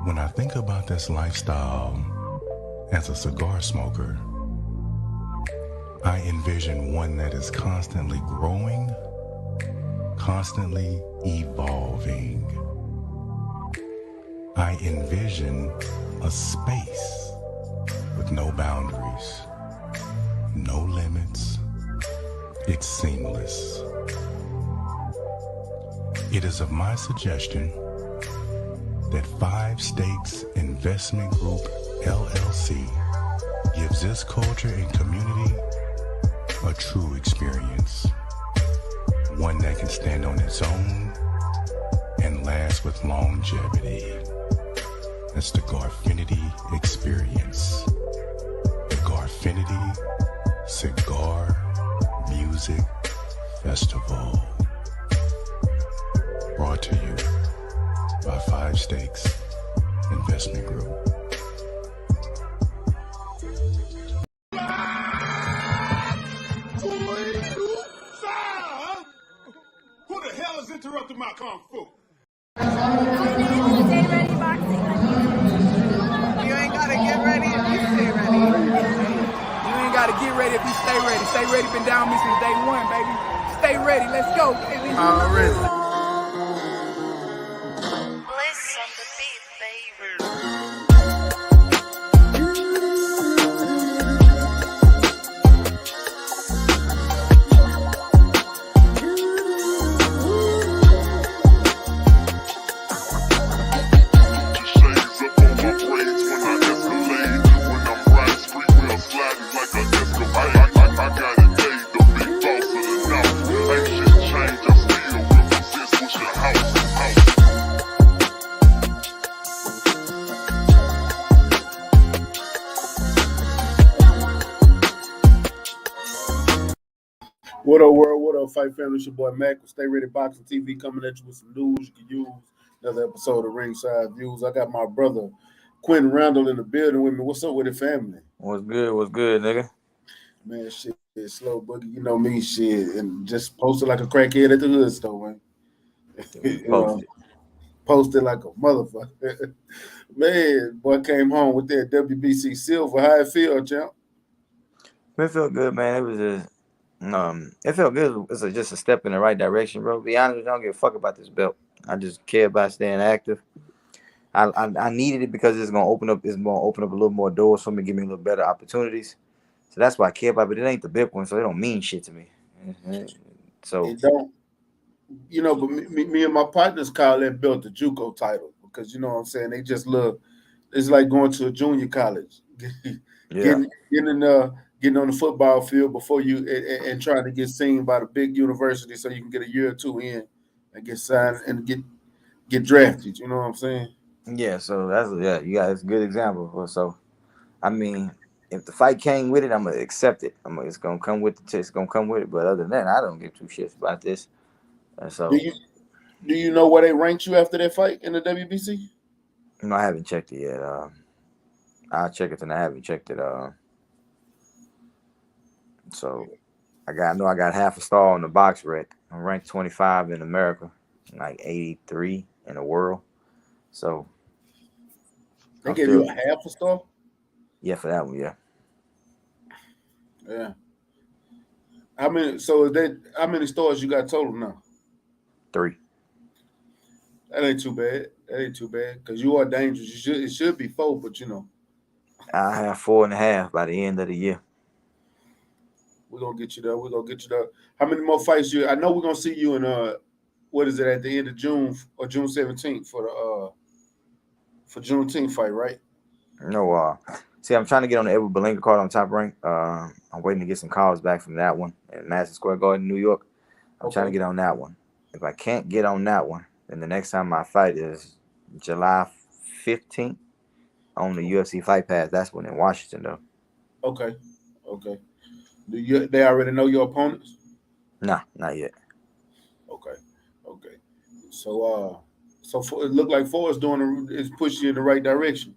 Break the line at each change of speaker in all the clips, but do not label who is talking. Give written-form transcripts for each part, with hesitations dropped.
When I think about this lifestyle as a cigar smoker, I envision one that is constantly growing, constantly evolving. I envision a space with no boundaries, no limits. It's seamless. It is of my suggestion that 5 Stakes Investment Group LLC gives this culture and community a true experience, one that can stand on its own and last with longevity. That's the Garfinity Experience. The Garfinity Cigar Music Festival. Brought to you by 5 Stakes Investment Group.
Who the hell is interrupting my kung fu?
Stay ready boxing.
You ain't gotta get ready if you stay ready. You ain't gotta get ready if you stay ready. Stay ready been down with me since day one, baby. Stay ready, let's go, baby. Already.
Bliss on the beat, baby.
What up, world? What up, Fight Family? It's your boy Mac with StayReadyBoxingTV coming at you with some news you can use. Another episode of Ringside Views. I got my brother Quinton Randle in the building with me. What's up with the family?
What's good, nigga?
Man, shit, slow boogie. You know me, shit, and just posted like a crackhead at the hood store, man. Posted like a motherfucker. Man, boy came home with that WBC silver. How it feel, champ?
It felt good, man. It was just, it felt good. It's just a step in the right direction, bro. To be honest, I don't give a fuck about this belt. I just care about staying active. I needed it because it's gonna open up. It's gonna open up a little more doors for me, give me a little better opportunities. So that's why I care about it. But it ain't the big one, so it don't mean shit to me. So
it don't. You know, but me and my partners call that belt the JUCO title because you know what I'm saying. They just look. It's like going to a junior college, getting on the football field before you and trying to get seen by the big university so you can get a year or two in and get signed and get drafted. You know what I'm saying?
Yeah. So that's you got it's a good example. So, I mean, if the fight came with it, I'm gonna accept it. It's gonna come with it. It's gonna come with it. But other than that, I don't give two shits about this. So,
do you know where they ranked you after that fight in the WBC?
No, I haven't checked it yet. I'll check it, and I haven't checked it. So I got half a star on the box rec. I'm ranked 25 in America, like 83 in the world. So
they gave you a half a star?
Yeah, for that one, yeah.
Yeah. How many stars you got total now?
3.
That ain't too bad. Because you are dangerous. It should be 4, but you know.
I have 4.5 by the end of the year.
We're gonna get you there. How many more fights I know we're gonna see you in what is it at the end of June or June 17th for Juneteenth fight, right?
No, see, I'm trying to get on the Edward Berlanga card on Top Rank. I'm waiting to get some calls back from that one at Madison Square Garden, New York. I'm trying to get on that one. If I can't get on that one, then the next time I fight is July 15th on the UFC Fight Pass. That's one in Washington, though.
Okay. They already know your opponents?
Nah, not yet.
Okay. So it looked like Forrest is pushing you in the right direction.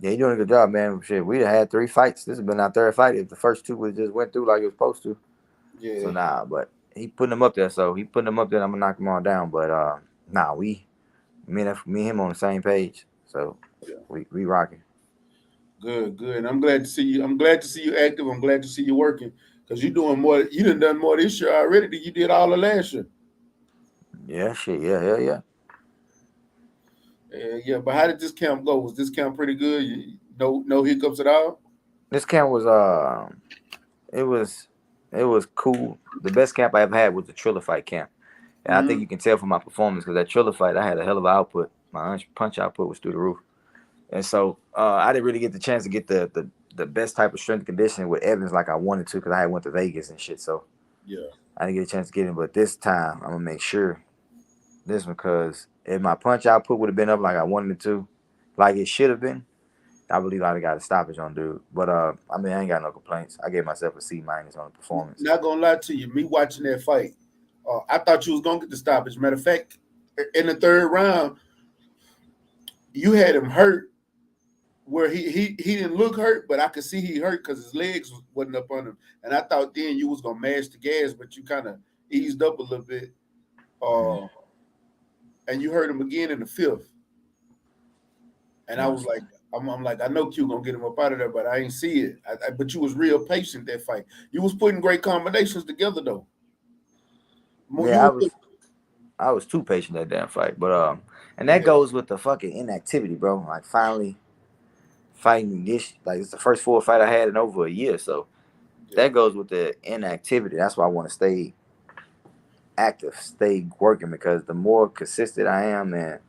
Yeah, you're doing a good job, man. Shit, we had 3 fights. This has been our 3rd fight. If the first 2 would just went through like it was supposed to.
Yeah.
So but he putting them up there. So I'm gonna knock them all down. But me and him on the same page. So
Yeah.
we rocking.
Good. I'm glad to see you. I'm glad to see you active. I'm glad to see you working because you're doing more. You done more this year already than you did all of last year.
Yeah, shit. Yeah, hell yeah.
Yeah. But how did this camp go? Was this camp pretty good? No hiccups at all?
This camp was it was cool. The best camp I ever had was the Triller fight camp. And I think
Mm-hmm.
you can tell from my performance because that Triller fight, I had a hell of an output. My punch output was through the roof. And so I didn't really get the chance to get the best type of strength and conditioning with Evans like I wanted to because I had went to Vegas and shit. So
Yeah.
I didn't get a chance to get him. But this time, I'm going to make sure this because if my punch output would have been up like I wanted it to, like it should have been, I believe I'd have got a stoppage on dude. But I mean, I ain't got no complaints. I gave myself a C- on the performance.
Not gonna lie to you, me watching that fight, I thought you was gonna get the stoppage. Matter of fact, in the third round, you had him hurt where he didn't look hurt, but I could see he hurt because his legs wasn't up on him. And I thought then you was gonna mash the gas, but you kind of eased up a little bit. And you hurt him again in the fifth. And I was like, I'm like, I know Q gonna get him up out of there, but I ain't see it. But you was real patient that fight. You was putting great combinations together though.
Yeah, I was too patient that damn fight. But and that goes with the fucking inactivity, bro. Like finally fighting this, like it's the first full fight I had in over a year. So that goes with the inactivity. That's why I want to stay active, stay working because the more consistent I am and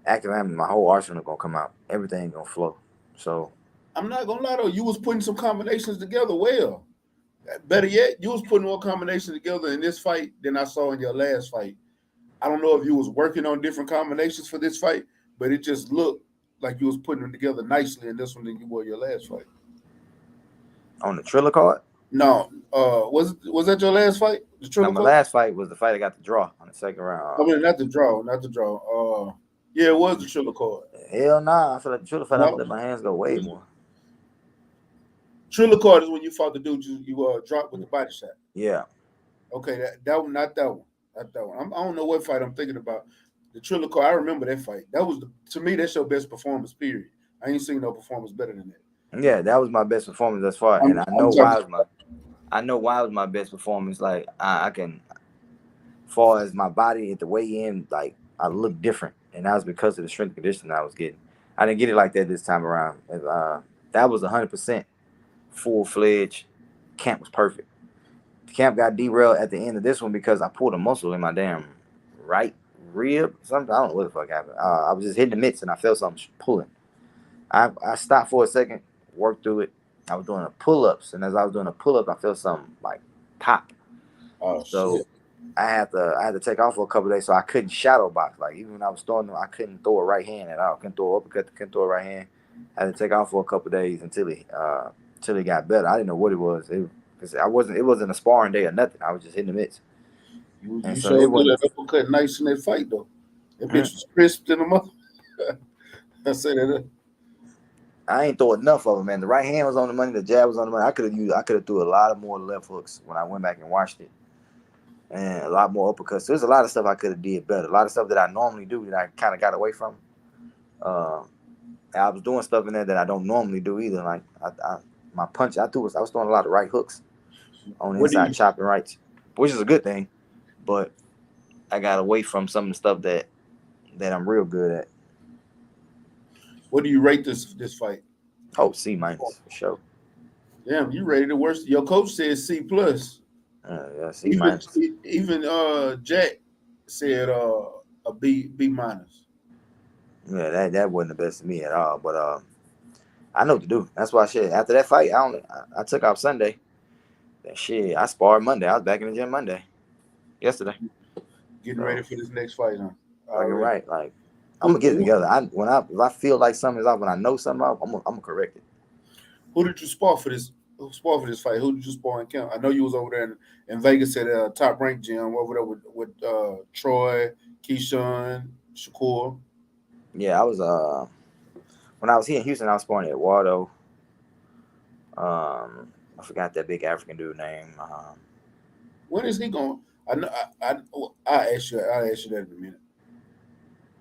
active I am, my whole arsenal gonna come out. Everything gonna flow. So
I'm not gonna lie though, you was putting some combinations together well. Better yet, you was putting more combinations together in this fight than I saw in your last fight. I don't know if you was working on different combinations for this fight, but it just looked like you was putting them together nicely in this one than you were your last fight.
on the Triller card?
No, was that your last fight? The
Now
Triller
my
card?
last fight was the fight I got the draw on the second
I
round.
mean, not the draw. Yeah, it was the Triller card.
Hell nah, I feel like the Triller fight I
No.
would let my hands go way more.
Triller card is when you fought the dude you dropped with the body shot.
Yeah.
Okay, that one, not that one. Not that one. I don't know what fight I'm thinking about. The Triller card, I remember that fight. That was to me, that's your best performance, period. I ain't seen no performance better than that.
Yeah, that was my best performance thus far. And I know why it was my best performance. Like I can, as far as my body at the weigh in, like I look different. And that was because of the strength and conditioning I was getting. I didn't get it like that this time around. That was 100% full-fledged. Camp was perfect. The camp got derailed at the end of this one because I pulled a muscle in my damn right rib. Something, I don't know what the fuck happened. I was just hitting the mitts and I felt something pulling. I stopped for a second, worked through it. I was doing a pull-ups, and as I was doing a pull-up, I felt something like pop.
Oh,
So
shit.
I had to take off for a couple of days, so I couldn't shadow box. Like even when I was throwing them, I couldn't throw a right hand at all. Couldn't throw an uppercut, couldn't throw a right hand. I had to take off for a couple of days until it got better. I didn't know what it was. It wasn't a sparring day or nothing. I was just hitting the mitts.
You
So
sure did that uppercut nice in that fight though. That bitch was crisp in the mother. I say that.
I ain't throw enough of them, man. The right hand was on the money, the jab was on the money. I could have threw a lot of more left hooks when I went back and watched it. And a lot more uppercuts. So there's a lot of stuff I could have did better. A lot of stuff that I normally do that I kind of got away from. I was doing stuff in there that I don't normally do either. Like my punch, I was throwing a lot of right hooks on the inside, chopping rights, which is a good thing. But I got away from some of the stuff that I'm real good at.
What do you rate this fight?
Oh, C- for sure.
Damn, you rated it worse. Your coach said C+.
Yeah, C-.
Even Jack said a B-.
Yeah, that wasn't the best of me at all. But I know what to do. That's why shit. After that fight, I took off Sunday. That shit, I sparred Monday. I was back in the gym Monday. Yesterday.
Getting ready for this next fight, huh?
Right. Like I'm gonna get it together. If I feel like something's off, when I know something off, I'm gonna correct it.
Who did you spar for this? Who sparred for this fight? Who did you spar in camp? I know you was over there in Vegas at a top ranked gym over there with Troy, Keyshawn, Shakur.
Yeah, I was when I was here in Houston, I was sparring at Waldo. I forgot that big African dude name.
When is he going? I know. I ask you that in a minute.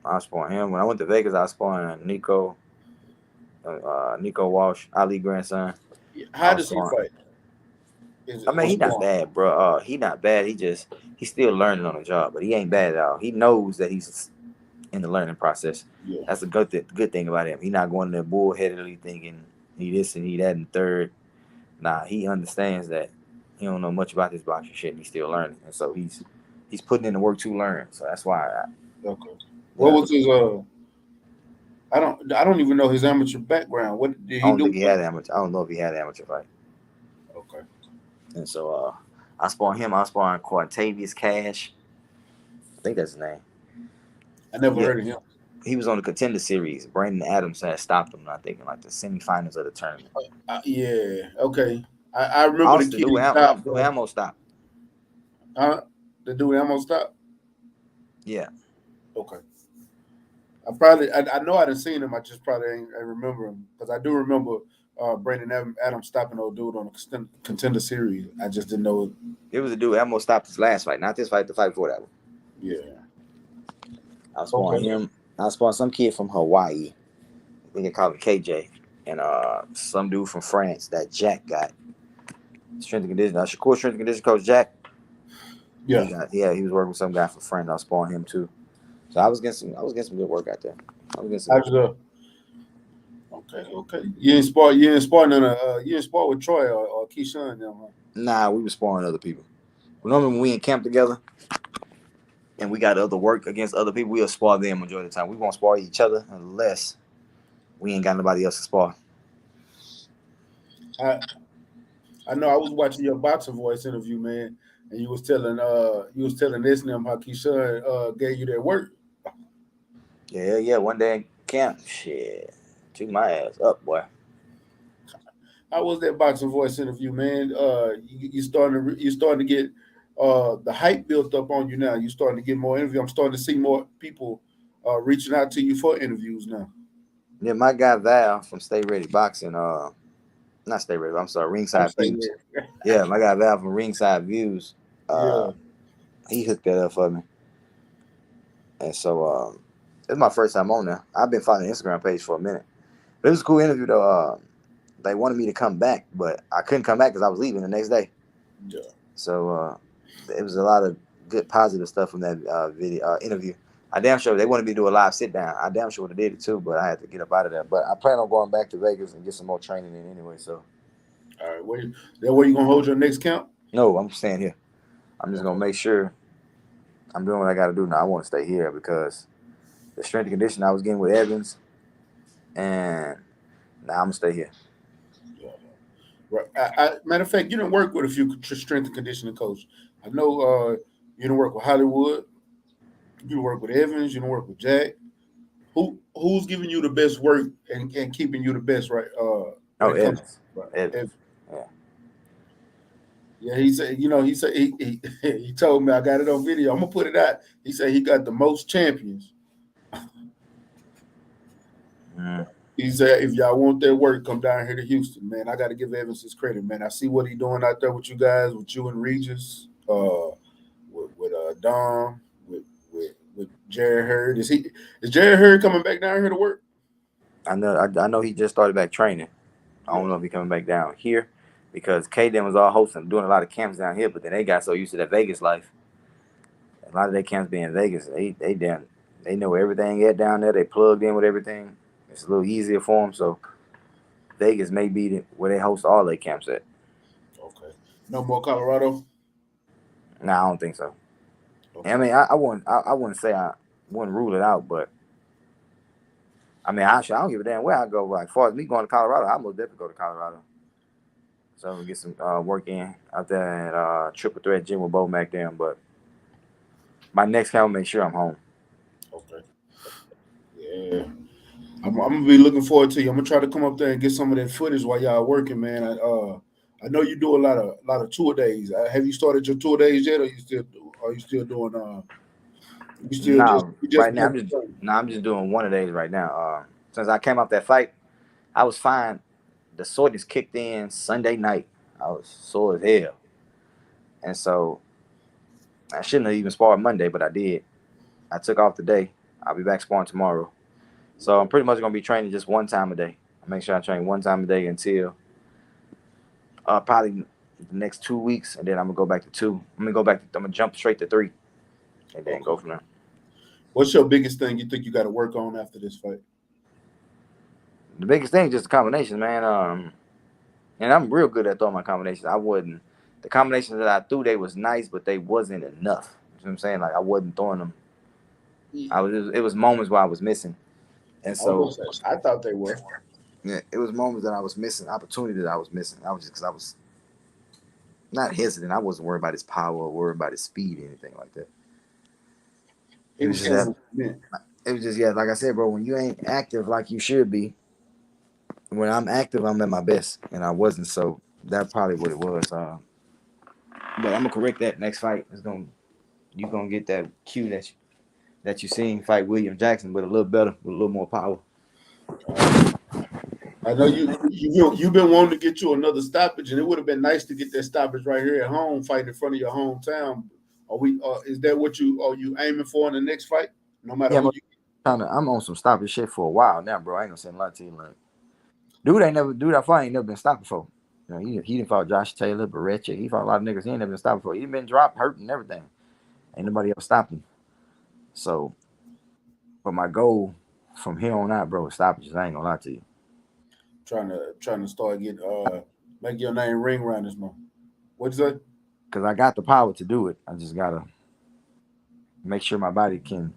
I spawned him. When I went to Vegas, I spawned Nico Walsh, Ali grandson.
How does he fight?
I mean, he not bad, bro. He not bad. He's still learning on the job, but he ain't bad at all. He knows that he's in the learning process.
Yeah.
That's a good thing about him. He not going there bullheadedly thinking he this and he that and third. Nah, he understands that he don't know much about this boxing shit. And he's still learning, and so he's putting in the work to learn. So that's why.
Okay. What was his I don't even know his amateur background. What did he do?
I don't think he had amateur. I don't know if he had an amateur fight.
Okay.
And so I spawned him. I spawned Quinton Cash. I think that's his name.
I never heard of him.
He was on the Contender Series. Brandon Adams had stopped him, I think, in like the semifinals of the tournament.
Yeah. Okay. I remember the kid.
Do Ammo stop.
The dude Ammo stop?
Yeah.
Okay. I know I done seen him. I just probably ain't remember him because I do remember Brandon Adams stopping old dude on the Contender Series. I just didn't know it.
It was a dude Ammo stopped his last fight, not this fight. The fight before that one.
Yeah.
I spawned him. I spawned some kid from Hawaii. We can call him KJ, and some dude from France that Jack got. Strength and conditioning. Shakur strength and conditioning coach Jack.
Yeah.
He was working with some guy for France. I spawned him too. So I was getting some good work out there.
Okay. You didn't spar with Troy or Keyshawn them, huh?
Nah, we were sparring other people. Normally when we in camp together and we got other work against other people, we'll spar them majority of the time. We won't spar each other unless we ain't got nobody else to spar.
I know I was watching your Boxing Voice interview, man, and you was telling this and them how Keyshawn gave you that work.
Yeah. One day in camp, shit, took my ass up, boy.
How was that Boxing Voice interview, man? You starting to get the hype built up on you now. You starting to get more interviews. I'm starting to see more people reaching out to you for interviews now.
Yeah, my guy Val from Stay Ready Boxing, not Stay Ready, I'm sorry, Ringside Views. Yeah, my guy Val from Ringside Views. He hooked that up for me. And so it's my first time on there. I've been following the Instagram page for a minute. But it was a cool interview though. They wanted me to come back, but I couldn't come back because I was leaving the next day.
Yeah.
So it was a lot of good positive stuff from that video interview. I damn sure they wanted me to do a live sit down. I damn sure would have did it too, but I had to get up out of there. But I plan on going back to Vegas and get some more training in anyway. So,
all right, where you gonna hold your next camp?
No, I'm staying here. I'm just gonna make sure I'm doing what I got to do now. I want to stay here because the strength and conditioning I was getting with Evans, and now I'm gonna stay here.
Yeah. Right. Matter of fact, you didn't work with a few strength and conditioning coaches. I know you didn't work with Hollywood. You work with Evans. You don't work with Jack. Who's giving you the best work and keeping you the best, right?
Evans.
Right.
Evans.
Yeah, he said, he told me, I got it on video. I'm gonna put it out. He said he got the most champions. He said, if y'all want that work, come down here to Houston, man. I got to give Evans his credit, man. I see what he's doing out there with you guys, with you and Regis, with Dom, with Jared Hurd. Is Jared Hurd coming back down here to work?
I know he just started back training. I don't know if he's coming back down here because K-Den was all hosting, doing a lot of camps down here, but then they got so used to that Vegas life. A lot of their camps being in Vegas, they know everything at down there. They plugged in with everything. It's a little easier for them. So Vegas may be where they host all their camps at.
Okay. No more Colorado?
Nah, I don't think so.
Okay.
I mean, I wouldn't say I wouldn't rule it out, but I mean, I don't give a damn where I go. Like, as far as me going to Colorado, I most definitely go to Colorado. So we get some work in out there at Triple Threat Gym with Bo Mac down. But my next camp will make sure I'm home.
Okay. Yeah. I'm gonna be looking forward to you. I'm gonna try to come up there and get some of that footage while y'all working, man. I know you do a lot of tour days. Have you started your tour days yet, or you still doing?
Right now I'm just doing one of days right now. Since I came off that fight, I was fine. The soreness kicked in Sunday night. I was sore as hell, and so I shouldn't have even sparred Monday, but I did. I took off the day. I'll be back sparring tomorrow. So I'm pretty much gonna be training just one time a day. I make sure I train one time a day until probably the next 2 weeks, and then I'm gonna go back to 2. I'm gonna jump straight to 3, and then go from there.
What's your biggest thing you think you got to work on after this fight?
The biggest thing is just the combinations, man. And I'm real good at throwing my combinations. The combinations that I threw, they was nice, but they wasn't enough. You know what I'm saying? Like I wasn't throwing them. It was moments where I was missing, and so
I thought they were.
Yeah, it was moments that I was missing, opportunity that I was missing. I was just because I was not hesitant. I wasn't worried about his power or worried about his speed or anything like that. It was just yeah, like I said, bro, when you ain't active like you should be, when I'm active, I'm at my best, and I wasn't. So that's probably what it was. But I'm gonna correct that next fight. You're gonna get that cue that you seen fight William Jackson, but a little better, with a little more power.
I know you've been wanting to get you another stoppage, and it would have been nice to get that stoppage right here at home, fighting in front of your hometown. Is that what are you aiming for in the next fight? No matter who you.
I'm on some stoppage shit for a while now, bro. I ain't gonna say a lot to you. Like, dude I fought ain't never been stopped before. You know, he didn't fight Josh Taylor, Barrecha. He fought a lot of niggas. He ain't never been stopped before. He been dropped, hurt, and everything. Ain't nobody else stopped him. So, but my goal from here on out, bro, is stoppages. I ain't gonna lie to you.
Trying to start make your name ring around this month. What's that?
Because I got the power to do it. I just gotta make sure my body can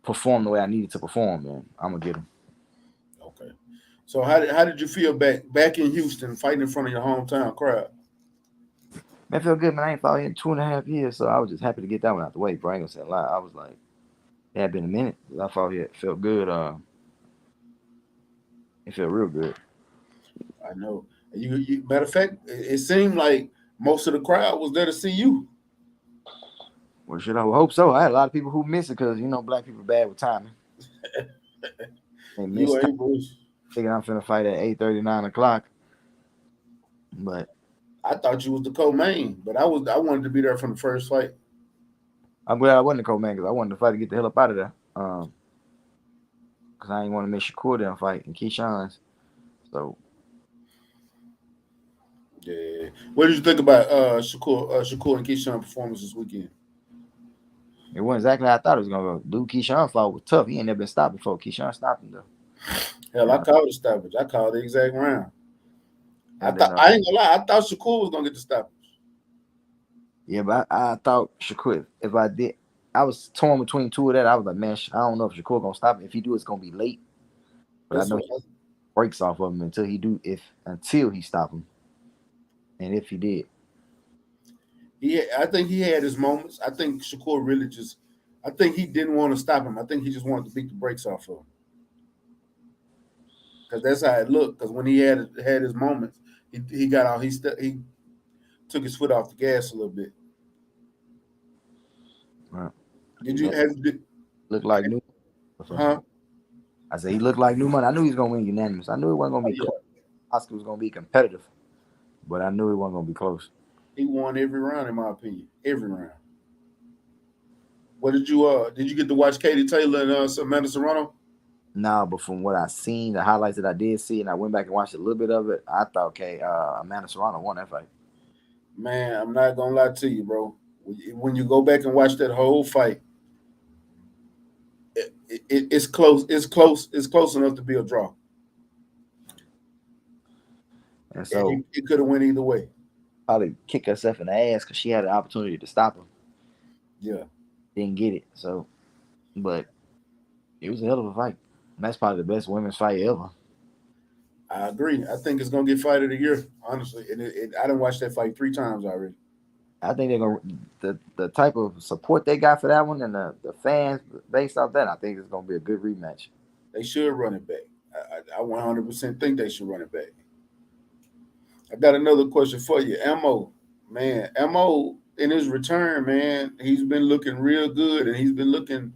perform the way I need it to perform, man. I'm gonna get him.
Okay. So how did you feel back in Houston, fighting in front of your hometown crowd?
Man, I feel good, man. I ain't fought in 2.5 years, so I was just happy to get that one out the way, bro. I ain't gonna say a lot. I was like, it had been a minute. I fought here. It felt good. It felt real good.
I know. You matter of fact, it seemed like most of the crowd was there to see you.
Well, shit, I hope so. I had a lot of people who missed it because, you know, black people bad with timing. They missed it. Thinking I'm finna fight at 8:30, 9 o'clock. But
I thought you was the co-main, but I wanted to be there from the first fight.
I'm glad I wasn't the co-main because I wanted to fight to get the hell up out of there. Because I ain't want to miss Shakur down fight and Keyshawn's. So
yeah. What did you think about Shakur and Keyshawn performance this weekend?
It wasn't exactly how I thought it was gonna go. Dude, Keyshawn fought was tough. He ain't never been stopped before. Keyshawn stopped him though.
Hell, I called the stoppage. I called the exact round. I ain't gonna lie. I thought Shakur was gonna get the stoppage.
Yeah, but I thought Shakur. If I did, I was torn between two of that. I was like, man, I don't know if Shakur gonna stop him. If he do, it's gonna be late. But I know he breaks off of him until he stop him. And if he did.
Yeah, I think he had his moments. I think Shakur really I think he didn't want to stop him. I think he just wanted to beat the brakes off of him. Because that's how it looked. Because when he had his moments, he got out. He took his foot off the gas a little bit.
Right.
Did you
look like new?
Huh?
I said he looked like new money. I knew he was gonna win unanimous. I knew it wasn't gonna be close. Oscar was gonna be competitive, but I knew it wasn't gonna be close.
He won every round, in my opinion. Every round. What did you get to watch Katie Taylor and Amanda Serrano?
No, but from what I seen, the highlights that I did see, and I went back and watched a little bit of it, I thought, Amanda Serrano won that fight.
Man, I'm not gonna lie to you, bro. When you go back and watch that whole fight, it's close. It's close. It's close enough to be a draw.
And so
it could have went either way.
Probably kick herself in the ass because she had an opportunity to stop him.
Yeah,
didn't get it. So, but it was a hell of a fight. And that's probably the best women's fight ever.
I agree. I think it's gonna get fight of the year, honestly. And I done watched that fight 3 times already.
I think they're gonna the type of support they got for that one and the fans based off that. I think it's gonna be a good rematch.
They should run it back. I 100% think they should run it back. I got another question for you, Mo. Man, Mo in his return, man, he's been looking real good and he's been looking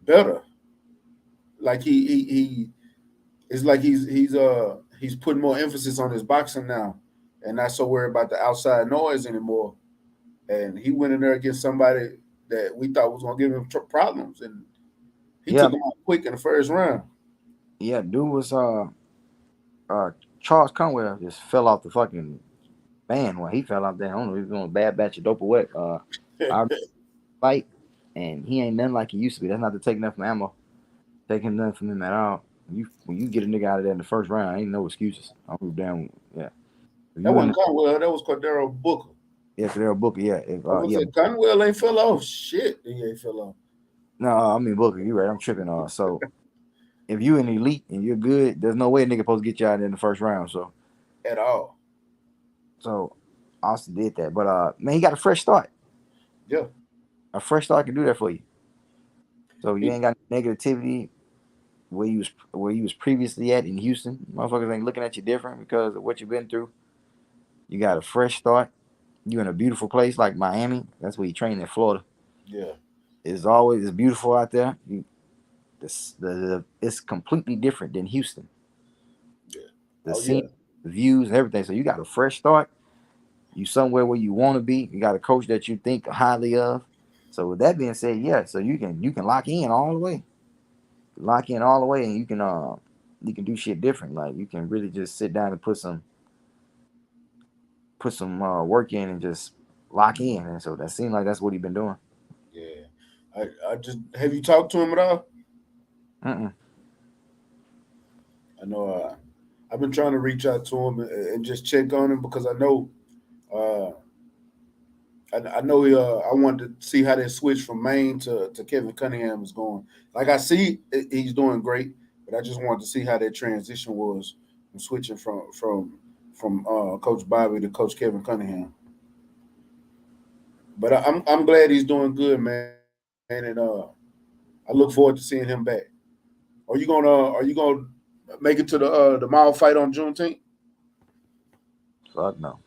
better. Like he it's like he's putting more emphasis on his boxing now, and not so worried about the outside noise anymore. And he went in there against somebody that we thought was gonna give him problems, and he
Yeah,
took him out quick in the first round.
yeah. Dude was Charles Conwell just fell off the fucking van when he fell out there. I don't know if he was doing a bad batch of dope or what. Our fight, and he ain't nothing like he used to be. That's not to take nothing from ammo. Taking nothing from him at all. When you get a nigga out of there in the first round, ain't no excuses. I'm down. Yeah.
That wasn't Conwell. That was Cordero Booker.
Yeah, Cordero Booker. Yeah.
Say Conwell ain't fell off. Shit, he ain't fell off.
No, I mean Booker. You right. I'm tripping. So if you an elite and you're good, there's no way a nigga supposed to get you out in the first round. So
at all.
So Austin did that, but man, he got a fresh start.
Yeah,
a fresh start can do that for you. So you ain't got negativity where you was previously at in Houston. Motherfuckers ain't looking at you different because of what you've been through. You got a fresh start. You in a beautiful place like Miami. That's where you train in Florida.
Yeah,
it's beautiful out there. It's completely different than Houston.
Yeah,
the scene, the views, and everything. So you got a fresh start. You somewhere where you want to be. You got a coach that you think highly of. So with that being said, yeah. So you can lock in all the way. Lock in all the way, and you can do shit different. Like you can really just sit down and put some work in and just lock in. And so that seemed like that's what he's been doing.
Yeah, I just have you talked to him at all?
Mm-mm.
I know. I've been trying to reach out to him and just check on him because I know. I know I wanted to see how that switch from Maine to Kevin Cunningham is going. Like I see he's doing great, but I just wanted to see how that transition was from switching from Coach Bobby to Coach Kevin Cunningham. But I'm glad he's doing good, man, and I look forward to seeing him back. Are you gonna make it to the mall fight on Juneteenth?
Fuck no.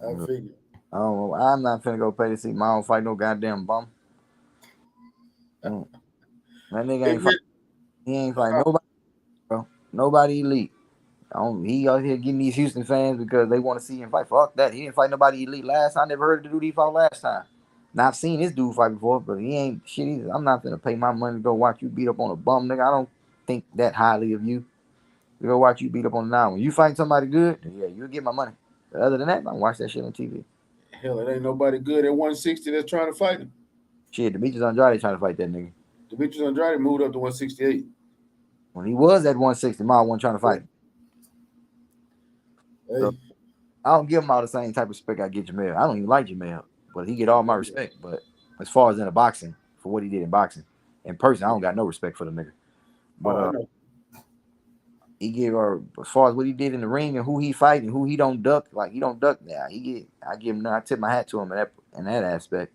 I figure.
I don't know. I'm not finna go pay to see my own fight no goddamn bum. That nigga ain't fight. He ain't fight nobody, bro. Nobody elite. He out here getting these Houston fans because they want to see him fight. Fuck that. He didn't fight nobody elite last time. I never heard of the dude he fought last time. Now I've seen this dude fight before, but he ain't shit either. I'm not finna pay my money to go watch you beat up on a bum, nigga. I don't think that highly of you to go watch you beat up on a nine. When you fight somebody good, yeah, you'll get my money. But other than that, I don't watch that shit on TV.
Hell, it ain't nobody good at 160 that's trying to fight him.
Shit, Demetrius Andrade trying to fight that nigga.
Demetrius Andrade moved up to 168.
When he was at 160, Miles wasn't trying to fight him.
Hey.
So, I don't give him all the same type of respect I get Jamel. I don't even like Jamel, but he get all my respect. But as far as in the boxing, for what he did in boxing, in person, I don't got no respect for the nigga. But he gave as far as what he did in the ring and who he fight and who he don't duck, like he don't duck now. I tip my hat to him in that aspect.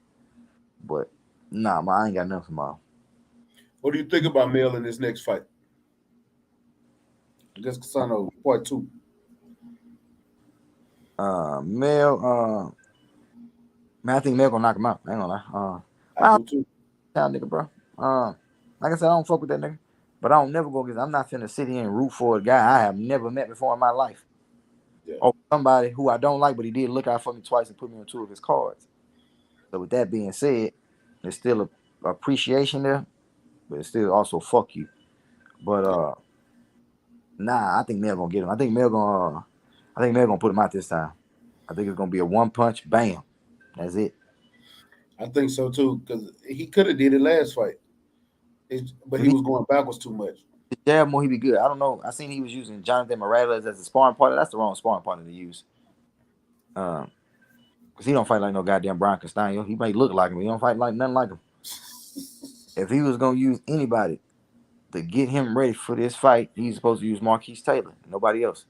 But nah, I ain't got nothing for Miles.
What do you think about Mel in this next fight? Against Casano, part 2.
Mel, man, I think Mel gonna knock him out. I ain't gonna lie.
I do too.
Nigga, bro. Like I said, I don't fuck with that nigga. But I don't never go against. I'm not finna sit here and root for a guy I have never met before in my life.
Yeah.
Or somebody who I don't like, but he did look out for me twice and put me on 2 of his cards. So with that being said, there's still a appreciation there, but it's still also fuck you. But nah, I think Mel gonna get him. I think Mel gonna put him out this time. I think it's gonna be a 1 punch, bam. That's it.
I think so too, because he could have did it last fight. But he was going backwards too much.
Yeah, more he be good. I don't know. I seen he was using Jonathan Morales as a sparring partner. That's the wrong sparring partner to use. Because he don't fight like no goddamn Brian Castaño. He may look like him. He don't fight like nothing like him. If he was gonna use anybody to get him ready for this fight, he's supposed to use Marquise Taylor. Nobody else.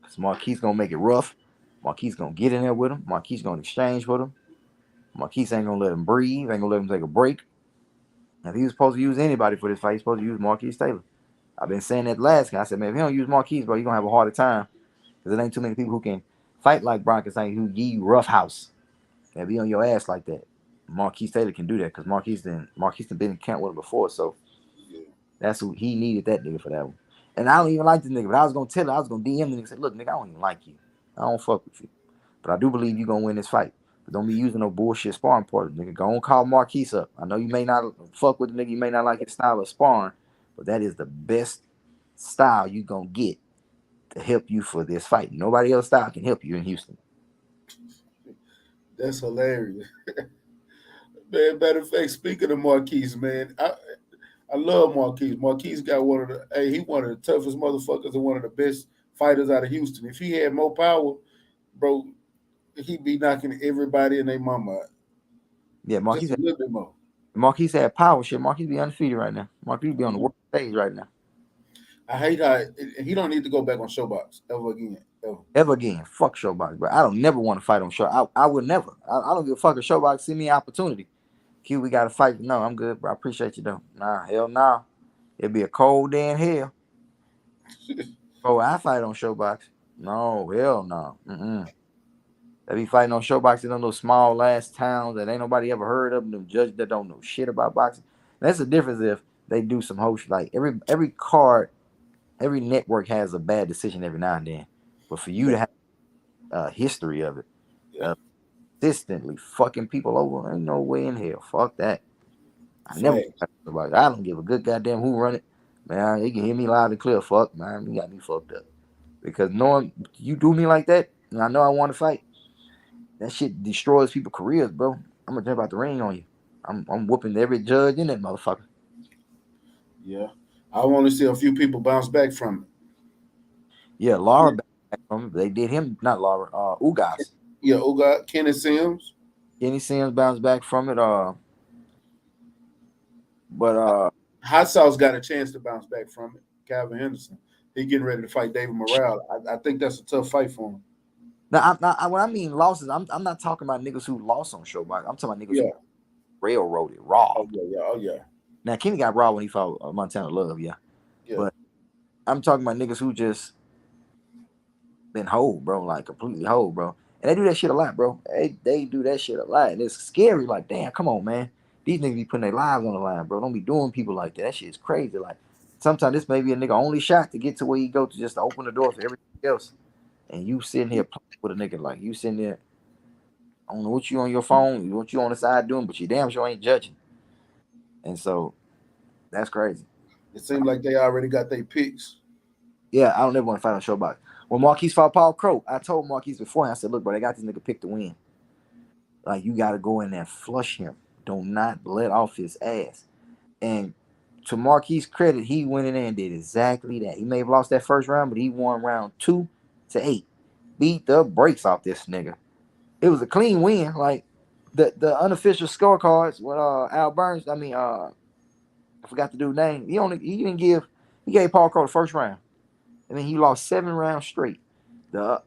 Because Marquise gonna make it rough. Marquise gonna get in there with him. Marquise gonna exchange with him. Marquise ain't gonna let him breathe. Ain't gonna let him take a break. If he was supposed to use anybody for this fight, he's supposed to use Marquise Taylor. I've been saying that last guy. I said, man, if he don't use Marquise, bro, you're going to have a harder time. Because there ain't too many people who can fight like Brian Castaño who give you rough house and be on your ass like that. Marquise Taylor can do that because Marquise been in camp with him before. So that's who he needed, that nigga for that one. And I don't even like this nigga, but I was going to tell him, I was going to DM the nigga and say, look, nigga, I don't even like you. I don't fuck with you. But I do believe you're going to win this fight. But don't be using no bullshit sparring partner, nigga. Go on, call Marquise up. I know you may not fuck with the nigga, you may not like his style of sparring, but that is the best style you gonna get to help you for this fight. Nobody else style can help you in Houston.
That's hilarious. Man, matter of fact, speaking of Marquise, man, I love Marquise. Marquise got he one of the toughest motherfuckers and one of the best fighters out of Houston. If he had more power, bro, he'd be knocking everybody and their mama out.
Yeah,
Just a little bit more.
Marquise had power. Shit, Marquise be undefeated right now. Marquise be on the world stage right now.
I hate how he don't need to go back on Showbox ever again.
Ever again. Fuck Showbox, bro. I don't never want to fight on show. I would never. I don't give a fuck if Showbox see me an opportunity. Q, we got to fight. No, I'm good, bro. I appreciate you, though. Nah, hell nah. It'd be a cold day in hell. Oh, I fight on Showbox. No, hell no. They be fighting on Showbox in those small ass towns that ain't nobody ever heard of, them judges that don't know shit about boxing. That's the difference if they do some host, like every card, every network has a bad decision every now and then. But for you to have a history of it, consistently fucking people over, ain't no way in hell. Fuck that. I don't give a good goddamn who run it. Man, you can hear me loud and clear. Fuck, man, you got me fucked up. Because knowing you do me like that, and I know I want to fight, that shit destroys people's careers, bro. I'm gonna jump out the ring on you. I'm whooping every judge in that motherfucker.
Yeah, I want to see a few people bounce back from it.
Yeah, Laura back from it. They did him, not Laura. Ugas.
Yeah, Ugas. Kenny Sims.
Kenny Sims bounced back from it. But
Hot Sauce got a chance to bounce back from it. Calvin Henderson. He getting ready to fight David Morrell. I think that's a tough fight for him.
Now, when I mean losses, I'm not talking about niggas who lost on Showbox. I'm talking about niggas who railroaded, raw.
Oh yeah.
Now Kenny got raw when he fought Montana Love, yeah. But I'm talking about niggas who just been whole, bro, like completely whole, bro. And they do that shit a lot, bro. They do that shit a lot, and it's scary. Like, damn, come on, man. These niggas be putting their lives on the line, bro. Don't be doing people like that. That shit is crazy. Like, sometimes this may be a nigga only shot to get to where you go to just to open the door for everything else. And you sitting here playing with a nigga, like you sitting there. I don't know what you on your phone, what you on the side doing, but you damn sure ain't judging. And so that's crazy.
It seems like they already got their picks.
Yeah, I don't ever want to fight on Showbox. When Marquise fought Paul Crow, I told Marquise before, I said, look, bro, they got this nigga picked to win. Like, you got to go in there and flush him. Do not let off his ass. And to Marquise's credit, he went in there and did exactly that. He may have lost that first round, but he won round 2-8. Beat the brakes off this nigga. It was a clean win. Like, the unofficial scorecards with Al Burns, I forgot the dude's name. He gave Paul Crow the first round. I mean, he lost 7 rounds straight. The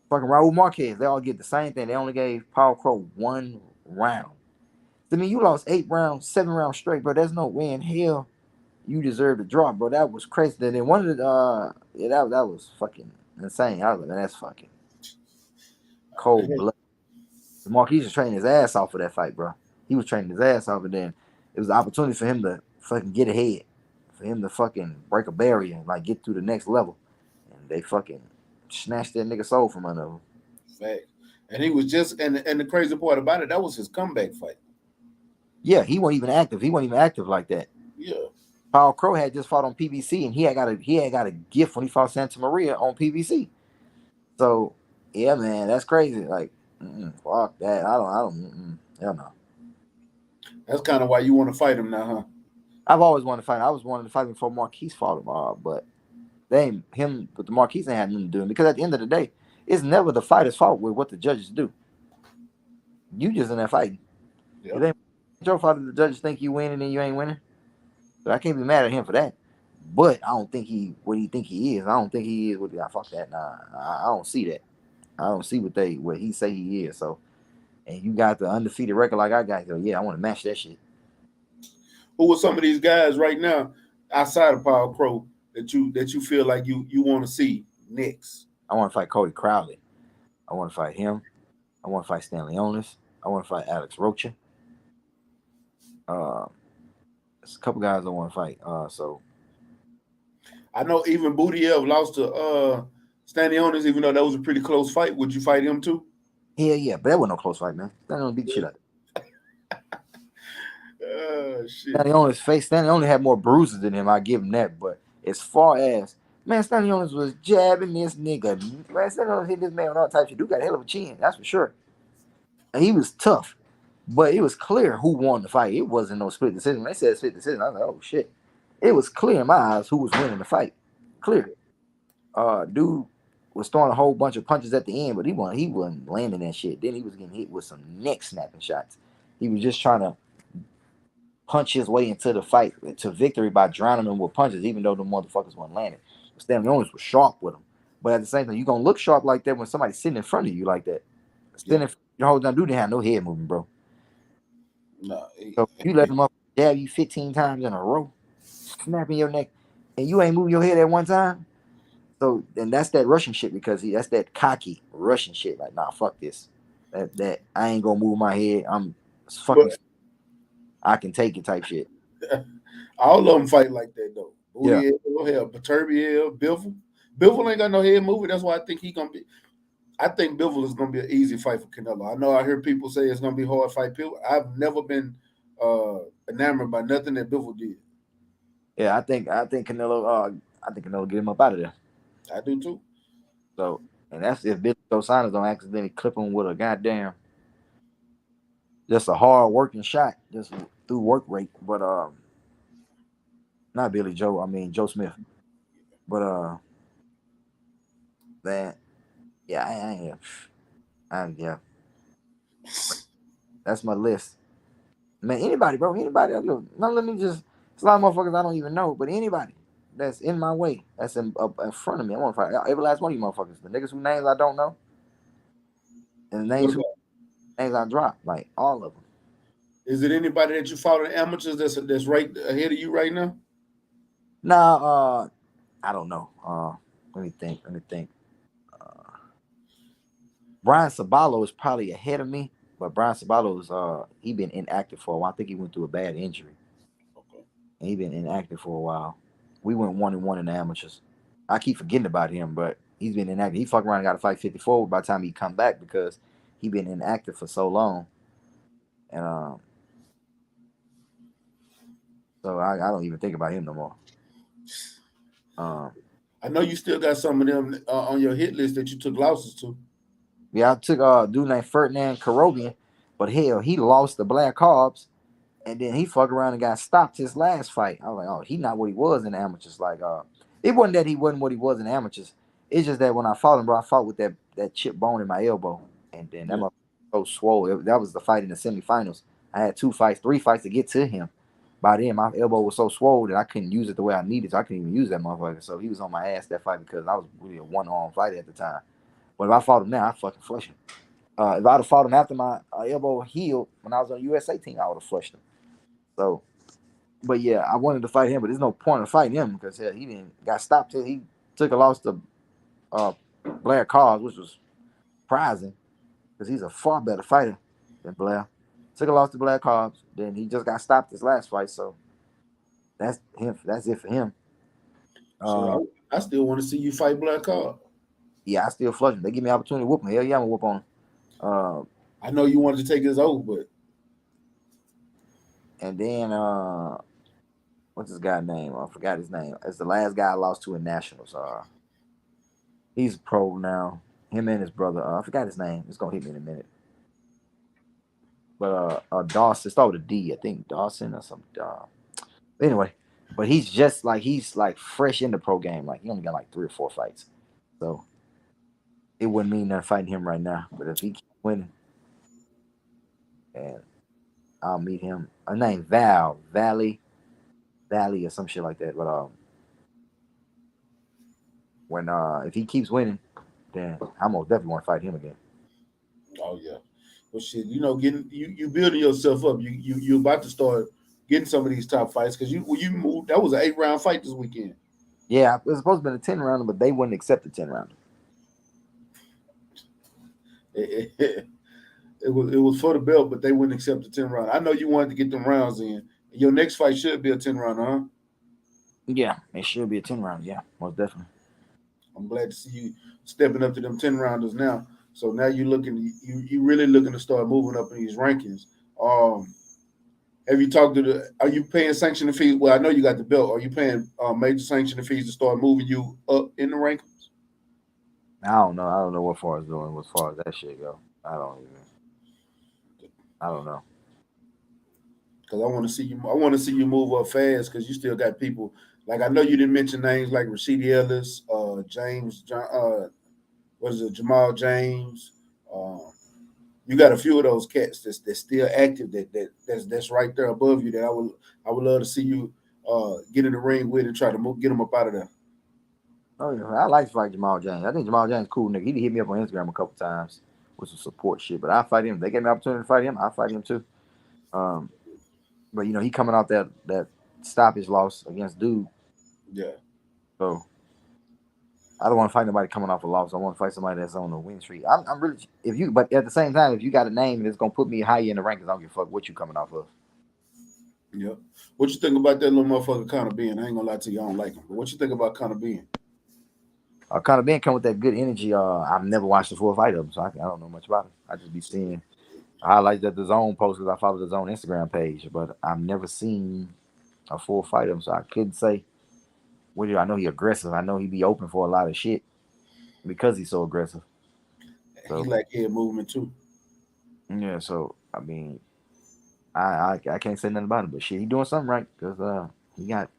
fucking Raul Marquez, they all get the same thing. They only gave Paul Crow 1 round. I mean, you lost 7 rounds straight, bro. There's no way in hell you deserve to drop, bro. That was crazy. Then one of the that was fucking insane. I was like, man, that's fucking cold blood. Marquise was training his ass off for that fight, bro. He was training his ass off, and then it was an opportunity for him to fucking get ahead, for him to fucking break a barrier and like get to the next level. And they fucking snatched that nigga soul from under him.
Fact. And he was just and the crazy part about it, that was his comeback fight.
Yeah, he wasn't even active. He wasn't even active like that.
Yeah.
Paul Crow had just fought on PBC, and he had got a gift when he fought Santa Maria on PBC. So yeah, man, that's crazy. Like, fuck that. I don't. Hell no.
That's kind of why you want to fight him now, huh?
I've always wanted to fight him. I was wanting to fight him before Marquise fought him, but but the Marquise ain't had nothing to do with him, because at the end of the day, it's never the fighter's fault with what the judges do. You just in there fighting. Yeah. It ain't your fault if the judges think you winning and you ain't winning. So I can't be mad at him for that. But I don't think what he think he is. I don't think he is what fuck that. Nah, I don't see that. I don't see what he say he is. So, and you got the undefeated record like I got. So yeah, I want to match that shit.
Who are some of these guys right now outside of Paul Crow that you feel like you want to see next?
I want to fight Cody Crowley. I want to fight him. I want to fight Stanley Onis. I want to fight Alex Rocha. There's a couple guys I want to fight. So
I know even Boudiev lost to Stanley Onis, even though that was a pretty close fight. Would you fight him too?
Yeah, but that wasn't no close fight, man. Stanley only beat the shit out.
Shit.
Stanley on his face. Stanley only had more bruises than him. I give him that. But as far as man, Stanley Jones was jabbing this nigga. Man, Stanley Jones hit this man with all types of shit. Dude got a hell of a chin, that's for sure. And he was tough, but it was clear who won the fight. It wasn't no split decision. When they said split decision, I was like, oh shit. It was clear in my eyes who was winning the fight. Clear. Dude was throwing a whole bunch of punches at the end, but he wasn't landing that shit. Then he was getting hit with some neck snapping shots. He was just trying to punch his way into the fight to victory by drowning them with punches, even though the motherfuckers weren't landing. Stanley Owens was sharp with him, but at the same time, you gonna look sharp like that when somebody's sitting in front of you like that. Standing, your whole damn dude didn't have no head moving, bro.
No,
so you let them up jab you 15 times in a row, snapping your neck, and you ain't moving your head at one time. So and that's that Russian shit because that's that cocky Russian shit. Like, nah, fuck this. That I ain't gonna move my head. I'm fucking. I can take it type shit.
All of them fight like that though.
Yeah.
Paterbi, Bivol. Bivol ain't got no head moving. That's why I think he gonna be. I think Bivol is gonna be an easy fight for Canelo. I know I hear people say it's gonna be hard fight. I've never been enamored by nothing that Bivol did.
Yeah, I think Canelo. I think Canelo get him up out of there.
I do too.
So, and that's if Billy Joe Saunders don't accidentally clip him with a goddamn, just a hard working shot, just through work rate. But not Billy Joe. I mean Joe Smith. But man, yeah, yeah. That's my list. Man, anybody, bro, anybody. Now let me just. It's a lot of motherfuckers I don't even know, but anybody that's in my way, that's in front of me, I want to fight every last one of you motherfuckers. The niggas whose names I don't know, and the names I drop, like all of them.
Is it anybody that you fought in amateurs that's right ahead of you right now?
Nah, I don't know. Let me think. Brian Saballo is probably ahead of me, but Brian Saballo's he been inactive for a while. I think he went through a bad injury.
Okay.
And he been inactive for a while. We went 1-1 in the amateurs. I keep forgetting about him, but he's been inactive. He fucked around and got a fight 54 by the time he come back because he been inactive for so long. And so I don't even think about him no more.
I know you still got some of them on your hit list that you took losses to.
Yeah, I took a dude named Ferdinand Korobian, but hell, he lost the Black Carbs, and then he fucked around and got stopped his last fight. I was like, oh, he not what he was in the amateurs. Like, it wasn't that he wasn't what he was in the amateurs. It's just that when I fought him, bro, I fought with that chip bone in my elbow, and then that motherfucker was so swole. That was the fight in the semifinals. I had 3 fights to get to him. By then, my elbow was so swole that I couldn't use it the way I needed. So I couldn't even use that motherfucker. So he was on my ass that fight because I was really a one-arm fighter at the time. But if I fought him now, I fucking flush him. If I'd have fought him after my elbow healed when I was on the USA team, I would have flushed him. So, but yeah, I wanted to fight him, but there's no point in fighting him because he didn't got stopped till he took a loss to Blair Cars, which was surprising because he's a far better fighter than Blair. Took a loss to Blair Cars, then he just got stopped his last fight. So that's him. That's it for him.
So I still want to see you fight Blair Cars.
Yeah, I still flush him. They give me an opportunity to whoop him. Hell yeah, I'm gonna whoop on him.
I know you wanted to take his oath, but
and then what's this guy's name? I forgot his name. It's the last guy I lost to in nationals. He's a pro now. Him and his brother. I forgot his name. It's gonna hit me in a minute. But Dawson, start with a D. I think Dawson or something. Anyway, but he's like fresh in the pro game. Like he only got like 3 or 4 fights. So it wouldn't mean nothing fighting him right now. But if he keeps winning, and I'll meet him. Her name Valley or some shit like that. But when if he keeps winning, then I'm most definitely want to fight him again.
Oh yeah. Well shit, getting you building yourself up. You about to start getting some of these top fights because you moved. That was an 8-round fight this weekend.
Yeah, it was supposed to be a 10-rounder, but they wouldn't accept the 10-rounder.
It was for the belt, but they wouldn't accept the 10-round. I know you wanted to get them rounds in. Your next fight should be a 10-rounder, huh?
Yeah, it should be a 10-round. Yeah, most definitely.
I'm glad to see you stepping up to them 10-rounders now. So now you really looking to start moving up in these rankings. Have you talked to are you paying sanctioning fees? Well, I know you got the belt. Are you paying major sanctioning fees to start moving you up in the rankings?
I don't know. I don't know what far is doing as far as that shit go. I don't know.
Because I want to see you. I want to see you move up fast because you still got people. Like I know you didn't mention names like Rashidi Ellis, James, what is it, Jamal James. You got a few of those cats that's still active that's right there above you that I would love to see you get in the ring with and try to get them up out of there.
Oh yeah, I like to fight Jamal James. I think Jamal James cool nigga. He hit me up on Instagram a couple times with some support shit, but I fight him. If they gave me an opportunity to fight him, I fight him too. But he coming off that stoppage loss against Dude.
Yeah.
So I don't want to fight nobody coming off a loss. I want to fight somebody that's on a win streak. I'm really but at the same time, if you got a name that's gonna put me higher in the rankings, I don't give a fuck what you coming off of.
Yeah. What you think about that little motherfucker Conor Ben? I ain't gonna lie to you, I don't like him. But what you think about Conor Ben?
Conor Ben come with that good energy. I've never watched the full fight of him, so I don't know much about him. I just be seeing highlights that the Zone posts because I follow the Zone Instagram page, but I've never seen a full fight of him, so I couldn't say. I know he aggressive. I know he be open for a lot of shit because he's so aggressive. So,
he like head movement too.
Yeah, so I mean, I can't say nothing about him, but shit, he doing something right because he got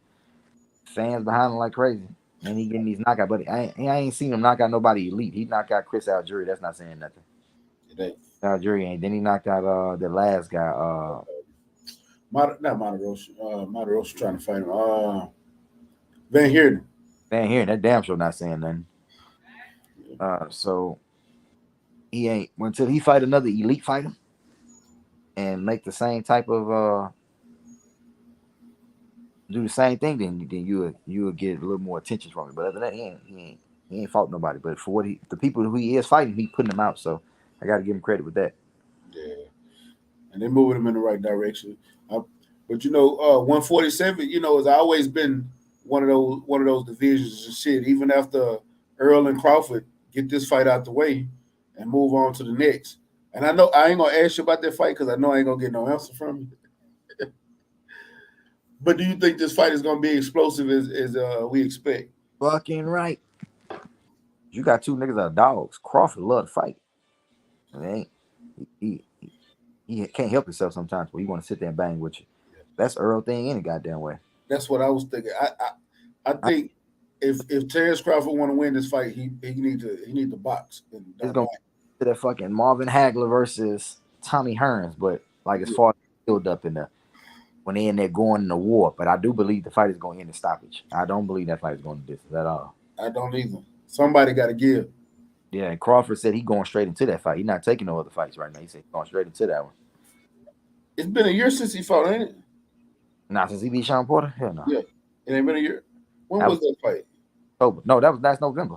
fans behind him like crazy, and he getting these knockouts. But I ain't seen him knock out nobody elite. He knocked out Chris Algieri. That's not saying nothing. Algieri ain't. Then he knocked out the last guy.
Not Monterosa. Monterosa trying to fight him. Van Heerden.
Van Heerden, that damn sure not saying nothing. So he ain't until he fight another elite fighter and make the same type of do the same thing, then you would get a little more attention from him. But other than that, he ain't fought nobody. But for the people who he is fighting, he putting them out. So I got to give him credit with that.
Yeah, and they're moving him in the right direction. But 147, has always been one of those divisions and shit. Even after Earl and Crawford get this fight out the way and move on to the next. And I know I ain't gonna ask you about that fight because I know I ain't gonna get no answer from you. But do you think this fight is gonna be explosive as we expect?
Fucking right. You got two niggas that are dogs. Crawford love to fight. He can't help himself sometimes, but he want to sit there and bang with you. That's Earl thing any goddamn way.
That's what I was thinking. I think if Terrence Crawford want to win this fight, he need to box.
It's gonna be that fucking Marvin Hagler versus Tommy Hearns, but like as far as build up in when they in there going into war. But I do believe the fight is going to end in stoppage. I don't believe that fight is going to distance at all.
I don't either. Somebody got to give.
Yeah, and Crawford said he going straight into that fight. He's not taking no other fights right now. He said he's going straight into that one.
It's been a year since he fought, ain't it?
Nah, since he beat Sean Porter? Hell no.
Yeah, it ain't been a year. When was that fight?
Oh, no, that was last November.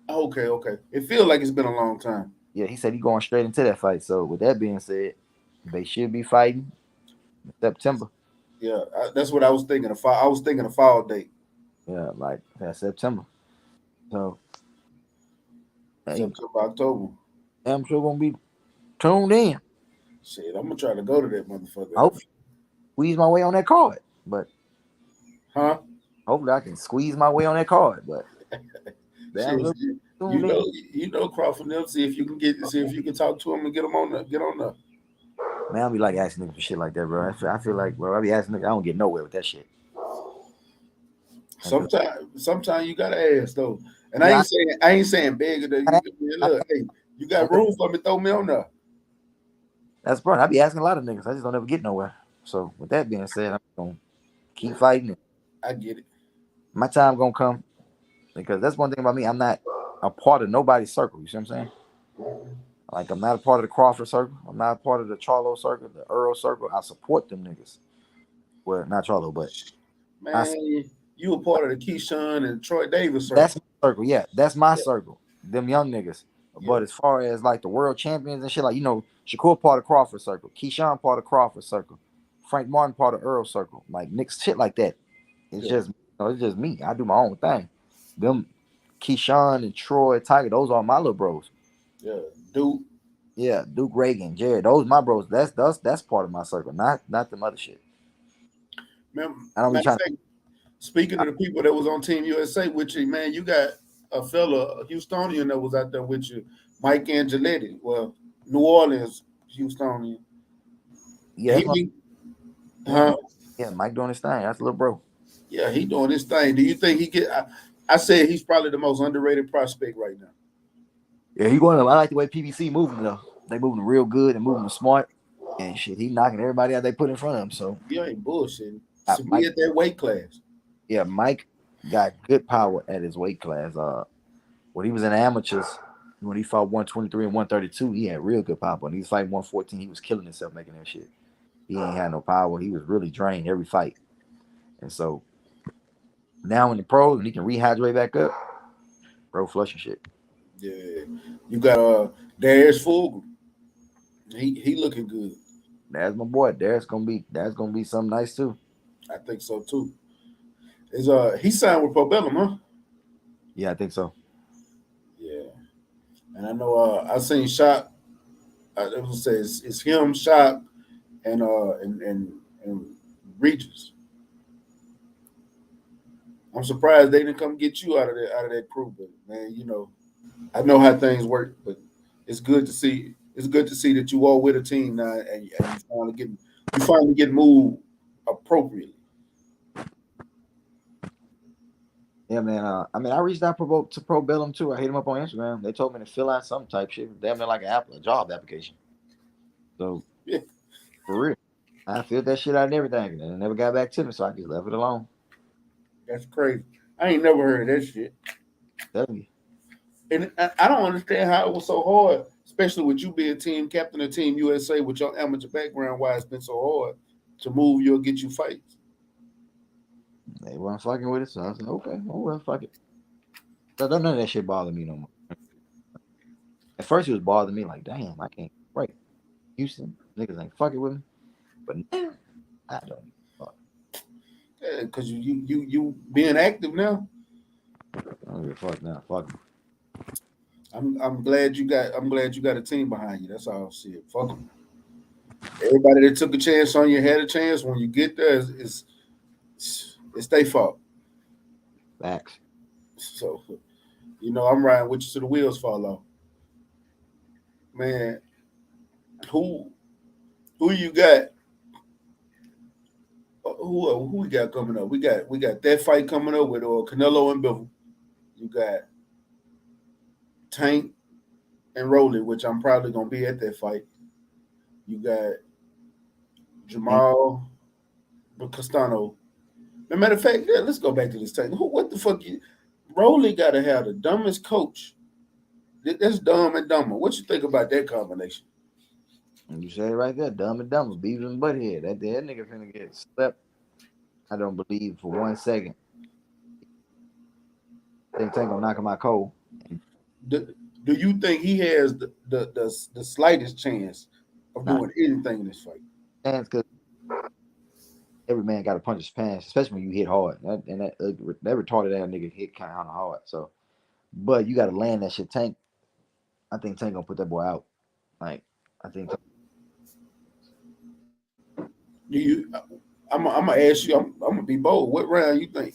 Okay. It feels like it's been a long time.
Yeah, he said he's going straight into that fight. So with that being said, they should be fighting in September.
Yeah, that's what I was thinking. I was thinking a fall date.
Yeah, like that's September. So
September, October.
I'm sure gonna be tuned in.
Shit, I'm gonna try to go to that motherfucker.
Hopefully, squeeze my way on that card, but hopefully I can squeeze my way on that card. But
shit, you know Crawford. See if you can talk to him and get on there.
Man, I be like asking niggas for shit like that, bro. I feel like, bro, I be asking niggas, I don't get nowhere with that shit.
Sometimes you gotta ask though, and I ain't saying beg that you got room for me, throw me on there.
That's bro. I be asking a lot of niggas. I just don't ever get nowhere. So with that being said, I'm gonna keep fighting.
I get it.
My time gonna come because that's one thing about me. I'm not a part of nobody's circle. You see what I'm saying? Like I'm not a part of the Crawford circle. I'm not a part of the Charlo circle, the Earl circle. I support them niggas. Well, not Charlo, but
man, you a part of the Keyshawn and Troy Davis circle.
That's my circle. Yeah, that's my circle. Them young niggas. Yeah. But as far as like the world champions and shit, like Shakur part of Crawford circle, Keyshawn part of Crawford circle, Frank Martin part of Earl circle, like Nick shit like that. It's just me. I do my own thing. Them Keyshawn and Troy Tiger, those are my little bros.
Yeah, Duke.
Yeah, Duke Reagan, Jared. Those my bros. That's part of my circle. Not the other shit.
Matter
I don't be
of
trying.
fact, speaking of the people that was on Team USA with you, man, you got a fella, a Houstonian that was out there with you, Mike Angeletti. Well, New Orleans Houstonian.
Yeah,
He
that's my.
be,
Yeah,
huh?
yeah. Mike doing his thing. That's a little bro.
Yeah, he doing his thing. Do you think he get? I said he's probably the most underrated prospect right now.
Yeah, he going. I like the way PBC moving though. They moving real good and moving smart. And shit, he knocking everybody out they put in front of him. So
You ain't bullshitting. To be
Mike,
at that weight class.
yeah, Mike got good power at his weight class. When he was in the amateurs, when he fought 123 and 132, he had real good power. When he was fighting 114, he was killing himself making that shit. He ain't had no power. He was really drained every fight. And so now in the pros, and he can rehydrate back up, bro, flushing shit.
Yeah, you got Darius Fulgham. He looking good.
That's my boy. That's gonna be something nice too.
I think so too. Is he signed with Probellum, huh?
Yeah, I think so.
Yeah, and I know I seen Shop. It was say it's him, Shop, and Regis. I'm surprised they didn't come get you out of that crew, but man, I know how things work, but it's good to see. It's good to see that you all with a team now, and you finally get moved appropriately.
Yeah, man. I reached out to Pro Bellum too. I hit him up on Instagram. They told me to fill out some type shit. Damn near like a job application. So
Yeah,
for real, I filled that shit out and everything, and it never got back to me. So I just left it alone.
that's crazy. I ain't never heard of that shit,
Tell you.
and I don't understand how it was so hard, especially with you being team captain of Team USA with your amateur background. Why it's been so hard to move you or get you fights?
They weren't fucking with it, so I was like, okay, oh well, fuck it. So none of that shit bother me no more. At first, it was bothering me like, damn, I can't break Houston. Niggas ain't fucking with me. But now, I don't fuck.
Because you being active now.
I don't give a fuck now. Fuck me.
I'm glad you got a team behind you. That's all I'll see. Fuck them. Everybody that took a chance on you had a chance. When you get there, it's their fault.
Facts.
So, I'm riding with you till the wheels fall off. Man, who you got? Who we got coming up? We got that fight coming up with Canelo and Bivol. You got Tank and Rolly, which I'm probably gonna be at that fight. You got Jamal Castano. As a matter of fact, yeah, let's go back to this Tank. What the fuck? Rolly got to have the dumbest coach. That's dumb and dumber. What you think about that combination?
And you say it right there, dumb and dumb, Beavis and Butthead. That nigga finna get slept. I don't believe for 1 second. I think Tank gonna knock him out cold.
Do you think he has the slightest chance of
Nah,
doing anything in this fight?
because every man got to punch his pants, especially when you hit hard. That retarded ass nigga hit kind of hard. So, but you got to land that shit. Tank, I think Tank gonna put that boy out. Like, I think.
Do you? I'm gonna ask you. I'm gonna be bold. What round you think?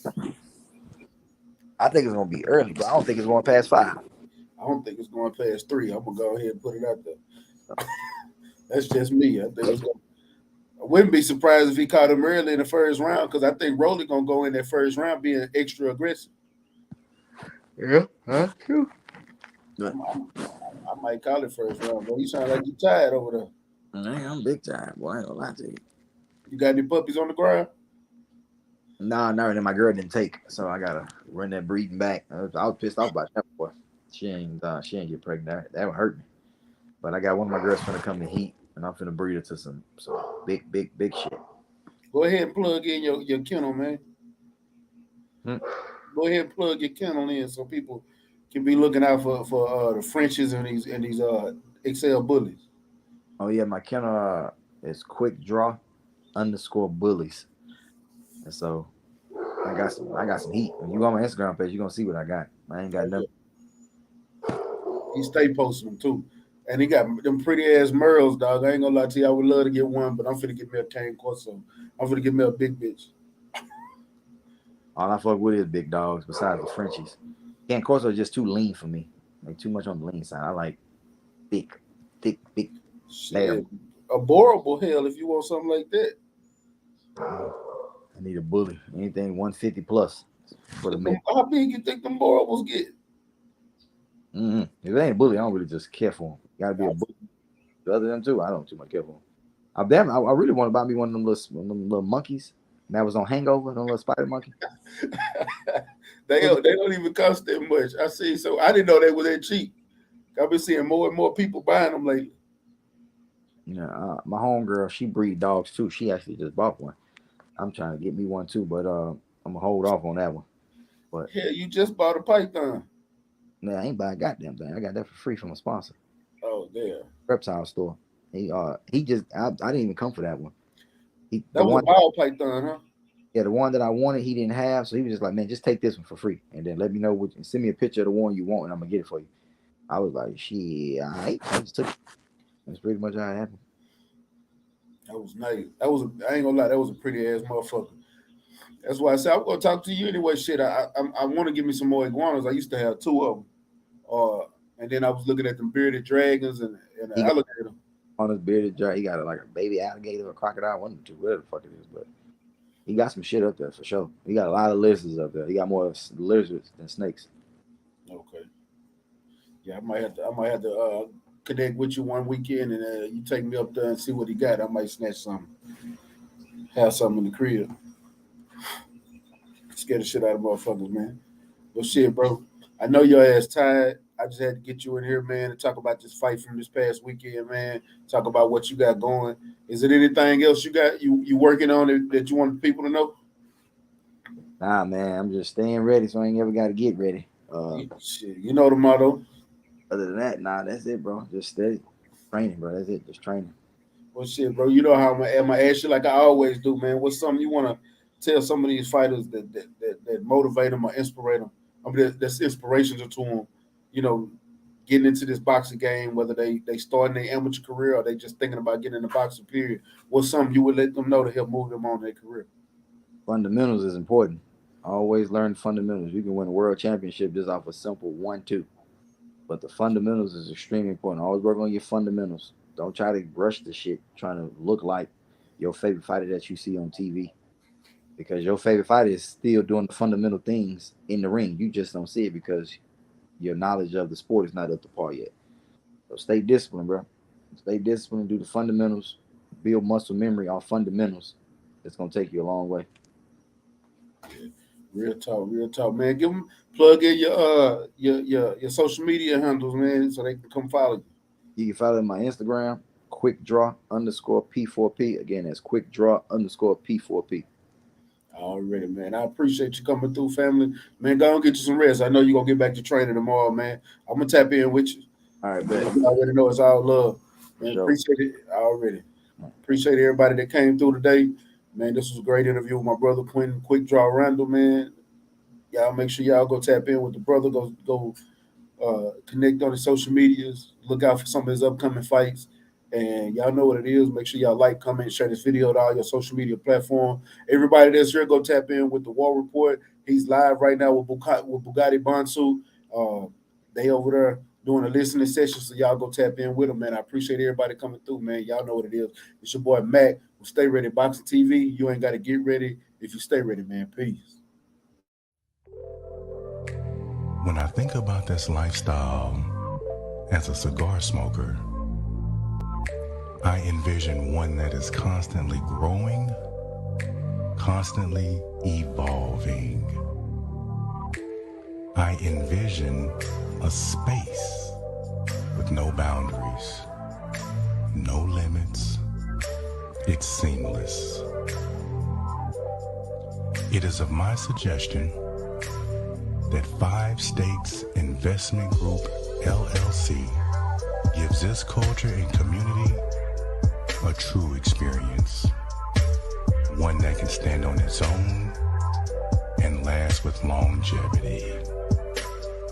I think it's gonna be early, but I don't think it's going past 5.
I don't think it's going past 3. I'm gonna go ahead and put it out there. That's just me. I think it's gonna. I wouldn't be surprised if he caught him early in the first round because I think Rolly gonna go in that first round being extra aggressive.
Yeah, that's true.
I might call it first round, but you sound like you tired over there.
I'm big time, boy. I ain't gonna lie to you.
You got any puppies on the ground?
Nah, no, my girl didn't take, so I gotta run that breeding back. I was pissed off about that boy. She ain't get pregnant. That would hurt me. But I got one of my girls finna come to heat, and I'm finna breed her to some big shit.
Go ahead and plug in your kennel, man. Go ahead and plug your kennel in so people can be looking out for the Frenchies and these XL bullies.
Oh yeah, my kennel is Quick Draw _bullies, and so I got some heat. When you go on my Instagram page, you're gonna see what I got. I ain't got nothing.
He stay posting them too. And he got them pretty ass merls, dog. I ain't gonna lie to you. I would love to get one, but I'm finna get me a cane Corso. I'm finna get me a big bitch.
All I fuck with is big dogs besides the Frenchies. Cane Corso is just too lean for me. Like too much on the lean side. I like thick.
Shit. Aborable hell if you want something like that.
I need a bully. Anything 150 plus for the mid.
How big you think them borables get?
If it ain't a bully, I don't really just care for them. Gotta be a bully. The other than two, I don't too much care for them. I really want to buy me one of them little monkeys that was on Hangover, them little spider monkey.
They don't even cost that much. I see. So I didn't know they were that cheap. I've been seeing more and more people buying them lately.
Yeah, my homegirl, she breed dogs too. She actually just bought one. I'm trying to get me one too, but I'm gonna hold off on that one. But
hell, you just bought a python.
No, I ain't buy a goddamn thing. I got that for free from a sponsor.
Oh, there.
Reptile store. He just I didn't even come for that one.
That was a ball python, huh?
Yeah, the one that I wanted, he didn't have, so he was just like, man, just take this one for free, and then let me know send me a picture of the one you want, and I'm gonna get it for you. I was like, shit, all right. I just took it. That's pretty much how it happened.
That was nice. I ain't gonna lie, that was a pretty ass motherfucker. That's why I said I'm gonna talk to you anyway. Shit, I want to give me some more iguanas. I used to have 2 of them. And then I was looking at them bearded dragons and an alligator.
On his bearded dragon, he got like a baby alligator or crocodile, one or two, whatever the fuck it is. But he got some shit up there for sure. He got a lot of lizards up there. He got more lizards than snakes.
Okay. Yeah, I might have to connect with you one weekend and you take me up there and see what he got. I might snatch something. Have something in the crib. Scare the shit out of motherfuckers, man. But shit, bro, I know your ass tired. I just had to get you in here, man, and talk about this fight from this past weekend, man. Talk about what you got going. Is it anything else you got you working on that you want people to know?
Nah, man, I'm just staying ready, so I ain't ever got to get ready.
Shit, you know the motto.
Other than that, nah, that's it, bro. Just steady training, bro. That's it, just training.
Well, shit, bro, you know how I'm gonna ask you like I always do, man. What's something you want to tell some of these fighters that motivate them or inspire them? I mean, that's inspirational to them, you know, getting into this boxing game, whether they starting their amateur career or they just thinking about getting in the boxing period. What's something you would let them know to help move them on their career?
Fundamentals is important. Always learn fundamentals. You can win a world championship just off a simple 1-2. But the fundamentals is extremely important. Always work on your fundamentals. Don't try to rush the shit trying to look like your favorite fighter that you see on TV. Because your favorite fighter is still doing the fundamental things in the ring. You just don't see it because your knowledge of the sport is not up to par yet. So stay disciplined, bro. Stay disciplined, do the fundamentals, build muscle memory on fundamentals. It's going to take you a long way.
Real talk, man. Give them plug in your social media handles, man, so they can come follow you.
You can follow my Instagram, quickdraw_P4P. Again, that's quickdraw_P4P.
Already, man. I appreciate you coming through, family. Man, go and get you some rest. I know you're going to get back to training tomorrow, man. I'm going to tap in with you.
All right, man.
You already know it's all love. Man,
sure.
Appreciate it already. Appreciate everybody that came through today. Man, this was a great interview with my brother, Quinton, Quick Draw Randle, man. Y'all make sure y'all go tap in with the brother. Go connect on his social medias. Look out for some of his upcoming fights. And y'all know what it is. Make sure y'all like, comment, share this video to all your social media platform. Everybody that's here, go tap in with the War Report. He's live right now with Bugatti Bansu. They over there doing a listening session, so y'all go tap in with them, man. I appreciate everybody coming through, man. Y'all know what it is. It's your boy Mac with Stay Ready Boxing TV. You ain't got to get ready if you stay ready, man. Peace.
When I think about this lifestyle as a cigar smoker, I envision one that is constantly growing, constantly evolving. I envision a space with no boundaries, no limits. It's seamless. It is of my suggestion that 5 States Investment Group, LLC, gives this culture and community a true experience, one that can stand on its own and last with longevity.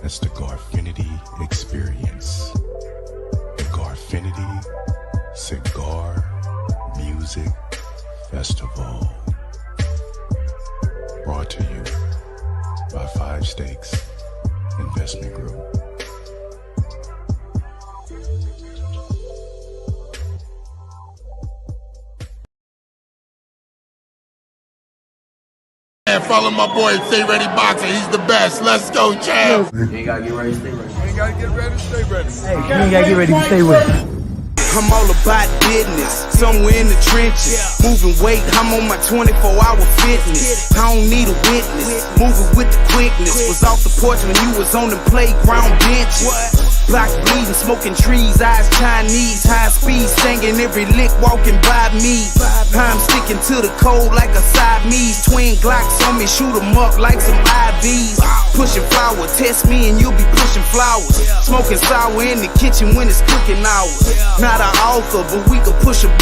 That's the Garfinity experience. Festival. Brought to you by 5 Stakes Investment Group.
And follow my boy, Stay Ready Boxer. He's the best. Let's go, champ.
You ain't gotta get ready to stay ready.
You ain't gotta get ready to stay ready.
Hey, you ain't gotta get ready to stay ready.
I'm all about business, somewhere in the trenches. Moving weight, I'm on my 24-hour fitness. I don't need a witness, moving with the quickness. Was off the porch when you was on the playground benches. Block bleeding, smoking trees, eyes Chinese. High speed, singing every lick, walking by me. I'm sticking to the cold like a Siamese. Twin Glocks on me, shoot 'em up like some IVs. Pushing flour, test me and you'll be pushing flowers. Smoking sour in the kitchen when it's cooking hours. Not an author, but we could push a